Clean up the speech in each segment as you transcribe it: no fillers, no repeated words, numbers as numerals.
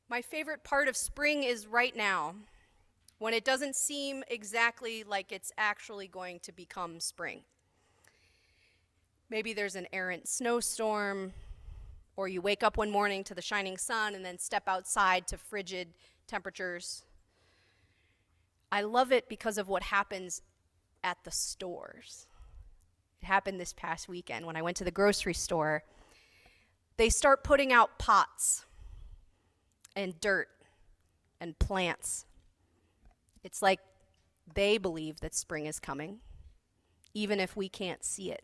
My favorite part of spring is right now, when it doesn't seem exactly like it's actually going to become spring. Maybe there's an errant snowstorm, or you wake up one morning to the shining sun and then step outside to frigid temperatures. I love it because of what happens at the stores. It happened this past weekend when I went to the grocery store. They start putting out pots and dirt and plants. It's like they believe that spring is coming, even if we can't see it.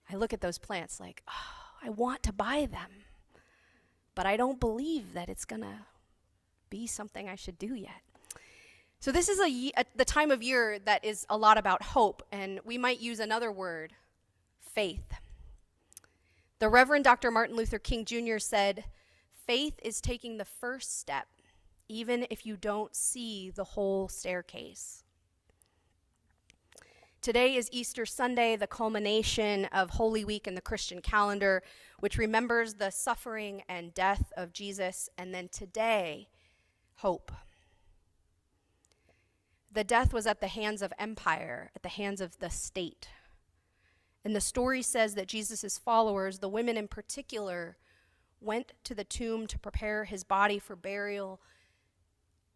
I look at those plants like, oh, I want to buy them, but I don't believe that it's gonna be something I should do yet. So this is the time of year that is a lot about hope, and we might use another word, faith. The Reverend Dr. Martin Luther King Jr. said, faith is taking the first step, even if you don't see the whole staircase. Today is Easter Sunday, the culmination of Holy Week in the Christian calendar, which remembers the suffering and death of Jesus, and then today, hope. The death was at the hands of empire, at the hands of the state. And the story says that Jesus' followers, the women in particular, went to the tomb to prepare his body for burial,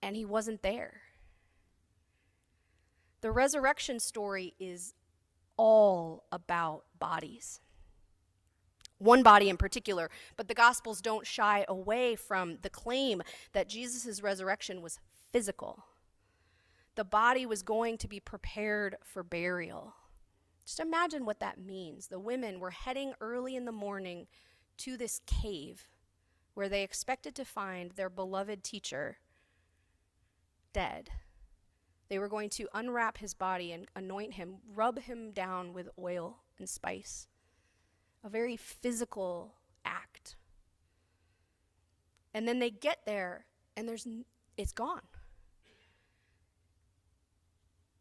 and he wasn't there. The resurrection story is all about bodies. One body in particular, but the Gospels don't shy away from the claim that Jesus' resurrection was physical. The body was going to be prepared for burial. Just imagine what that means. The women were heading early in the morning to this cave where they expected to find their beloved teacher dead. They were going to unwrap his body and anoint him, rub him down with oil and spice. A very physical act. And then they get there and it's gone.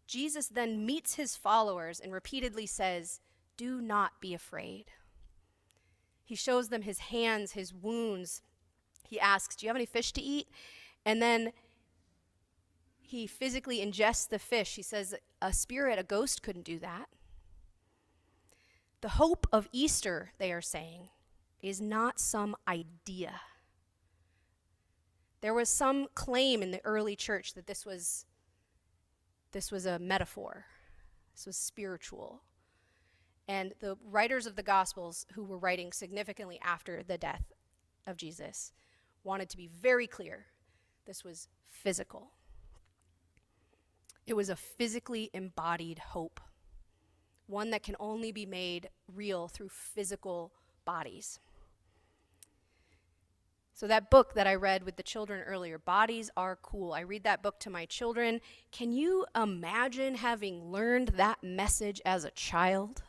Jesus then meets his followers and repeatedly says, "Do not be afraid." He shows them his hands, his wounds. He asks, "Do you have any fish to eat?" And then he physically ingests the fish. He says, a spirit, a ghost couldn't do that. The hope of Easter, they are saying, is not some idea. There was some claim in the early church that this was a metaphor. This was spiritual. And the writers of the Gospels, who were writing significantly after the death of Jesus, wanted to be very clear. This was physical. It was a physically embodied hope, one that can only be made real through physical bodies. So that book that I read with the children earlier, Bodies Are Cool, I read that book to my children. Can you imagine having learned that message as a child?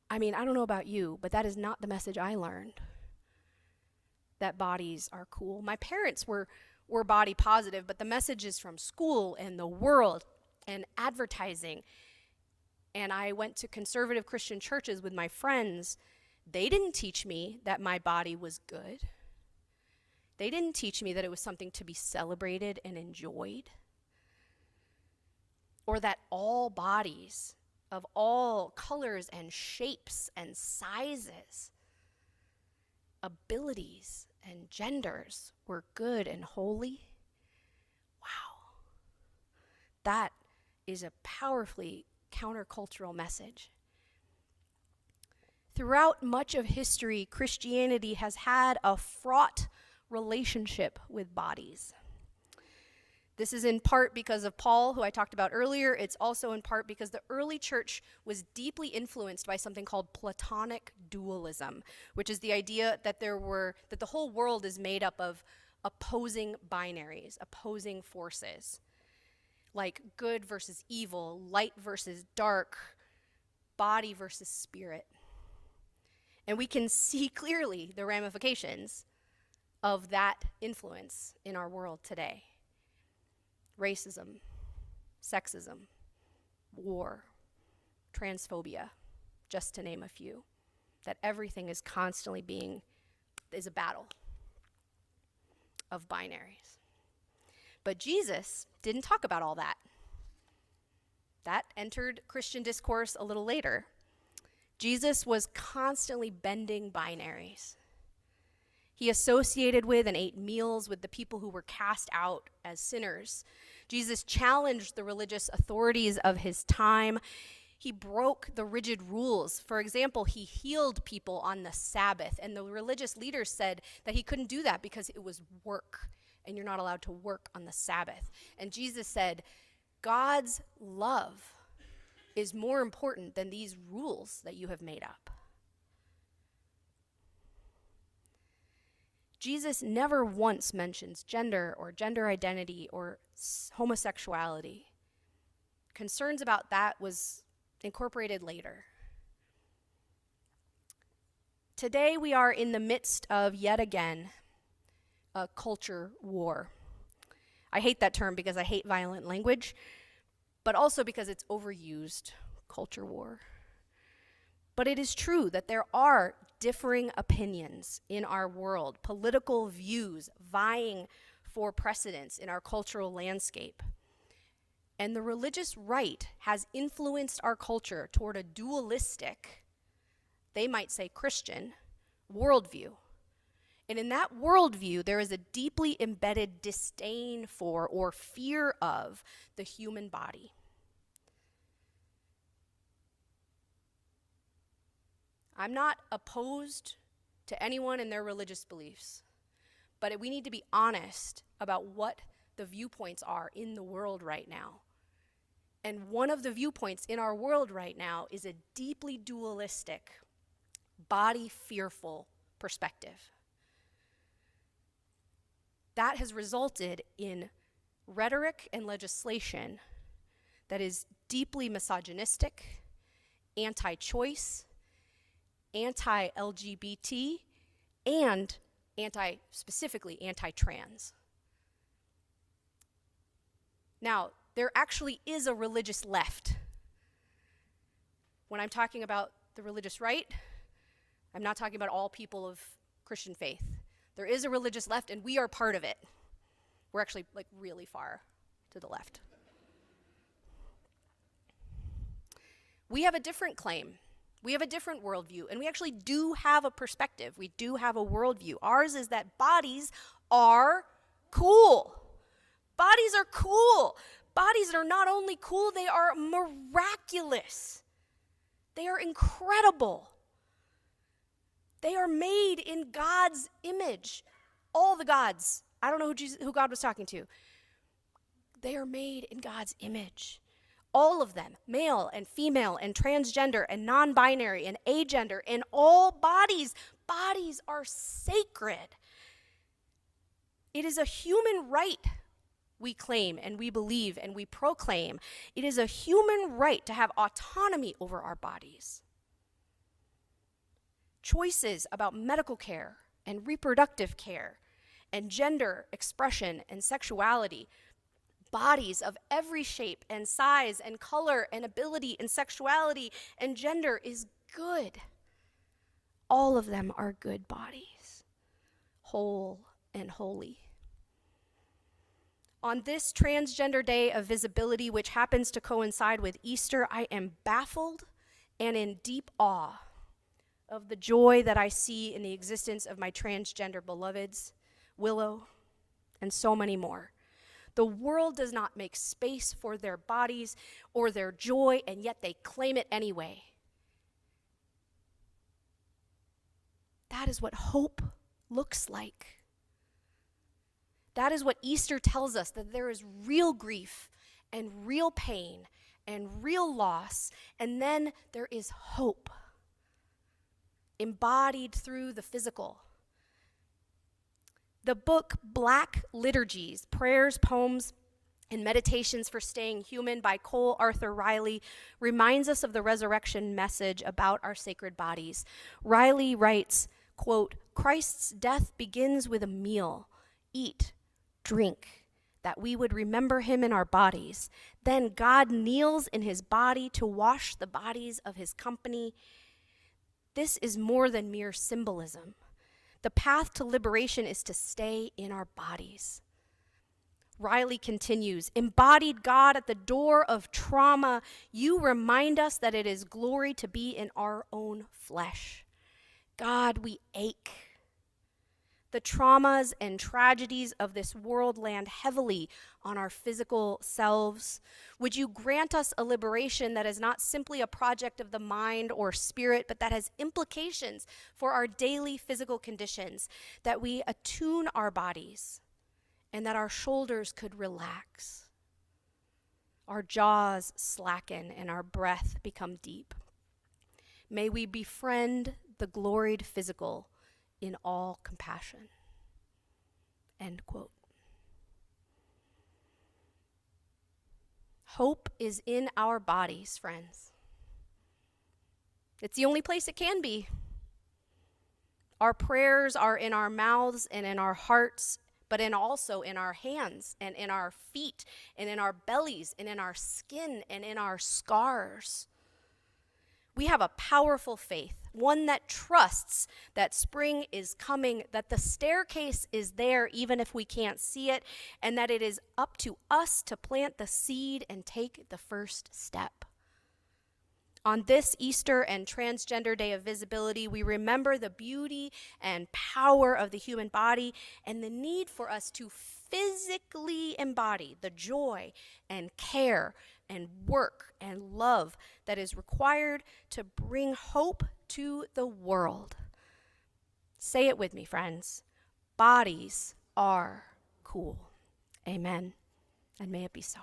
I mean, I don't know about you, but that is not the message I learned. That bodies are cool. My parents were body positive, but the messages from school and the world and advertising. And I went to conservative Christian churches with my friends. They didn't teach me that my body was good. They didn't teach me that it was something to be celebrated and enjoyed. Or that all bodies of all colors and shapes and sizes, abilities and genders were good and holy. Wow. That is a powerfully countercultural message. Throughout much of history, Christianity has had a fraught relationship with bodies. This is in part because of Paul, who I talked about earlier. It's also in part because the early church was deeply influenced by something called Platonic dualism, which is the idea that that the whole world is made up of opposing binaries, opposing forces, like good versus evil, light versus dark, body versus spirit. And we can see clearly the ramifications of that influence in our world today. Racism, sexism, war, transphobia, just to name a few. That everything is constantly is a battle of binaries. But Jesus didn't talk about all that. That entered Christian discourse a little later. Jesus was constantly bending binaries. He associated with and ate meals with the people who were cast out as sinners. Jesus challenged the religious authorities of his time. He broke the rigid rules. For example, he healed people on the Sabbath, and the religious leaders said that he couldn't do that because it was work, and you're not allowed to work on the Sabbath. And Jesus said, God's love is more important than these rules that you have made up. Jesus never once mentions gender or gender identity or homosexuality. Concerns about that was incorporated later. Today we are in the midst of, yet again, a culture war. I hate that term because I hate violent language, but also because it's overused, culture war. But it is true that there are differing opinions in our world, political views vying for precedence in our cultural landscape. And the religious right has influenced our culture toward a dualistic, they might say Christian, worldview. And in that worldview, there is a deeply embedded disdain for or fear of the human body. I'm not opposed to anyone and their religious beliefs, but we need to be honest about what the viewpoints are in the world right now. And one of the viewpoints in our world right now is a deeply dualistic, body-fearful perspective. That has resulted in rhetoric and legislation that is deeply misogynistic, anti-choice, anti-LGBT, and specifically anti-trans. Now, there actually is a religious left. When I'm talking about the religious right, I'm not talking about all people of Christian faith. There is a religious left, and we are part of it. We're actually really far to the left. We have a different claim. We have a different worldview, and we actually do have a perspective. We do have a worldview. Ours is that bodies are cool. Bodies are cool. Bodies are not only cool, they are miraculous. They are incredible. They are made in God's image. All the gods. I don't know who God was talking to. They are made in God's image. All of them, male and female and transgender and non-binary and agender, and all bodies. Bodies are sacred. It is a human right we claim and we believe and we proclaim. It is a human right to have autonomy over our bodies. Choices about medical care and reproductive care and gender expression and sexuality, bodies of every shape and size and color and ability and sexuality and gender is good. All of them are good bodies, whole and holy. On this transgender day of visibility, which happens to coincide with Easter, I am baffled and in deep awe of the joy that I see in the existence of my transgender beloveds, Willow, and so many more. The world does not make space for their bodies or their joy, and yet they claim it anyway. That is what hope looks like. That is what Easter tells us, that there is real grief and real pain and real loss, and then there is hope embodied through the physical. The book Black Liturgies, Prayers, Poems, and Meditations for Staying Human by Cole Arthur Riley reminds us of the resurrection message about our sacred bodies. Riley writes, quote, "Christ's death begins with a meal. Eat, drink, that we would remember him in our bodies. Then God kneels in his body to wash the bodies of his company. This is more than mere symbolism. The path to liberation is to stay in our bodies. Riley continues, embodied God at the door of trauma, you remind us that it is glory to be in our own flesh. God, we ache. The traumas and tragedies of this world land heavily on our physical selves. Would you grant us a liberation that is not simply a project of the mind or spirit, but that has implications for our daily physical conditions, that we attune our bodies, and that our shoulders could relax, our jaws slacken, and our breath become deep. May we befriend the gloried physical in all compassion. End quote. Hope is in our bodies, friends. It's the only place it can be. Our prayers are in our mouths and in our hearts, but also in our hands and in our feet and in our bellies and in our skin and in our scars. We have a powerful faith, one that trusts that spring is coming, that the staircase is there even if we can't see it, and that it is up to us to plant the seed and take the first step. On this Easter and Transgender Day of Visibility, we remember the beauty and power of the human body and the need for us to physically embody the joy and care and work and love that is required to bring hope to the world. Say it with me, friends. Bodies are cool. Amen. And may it be so.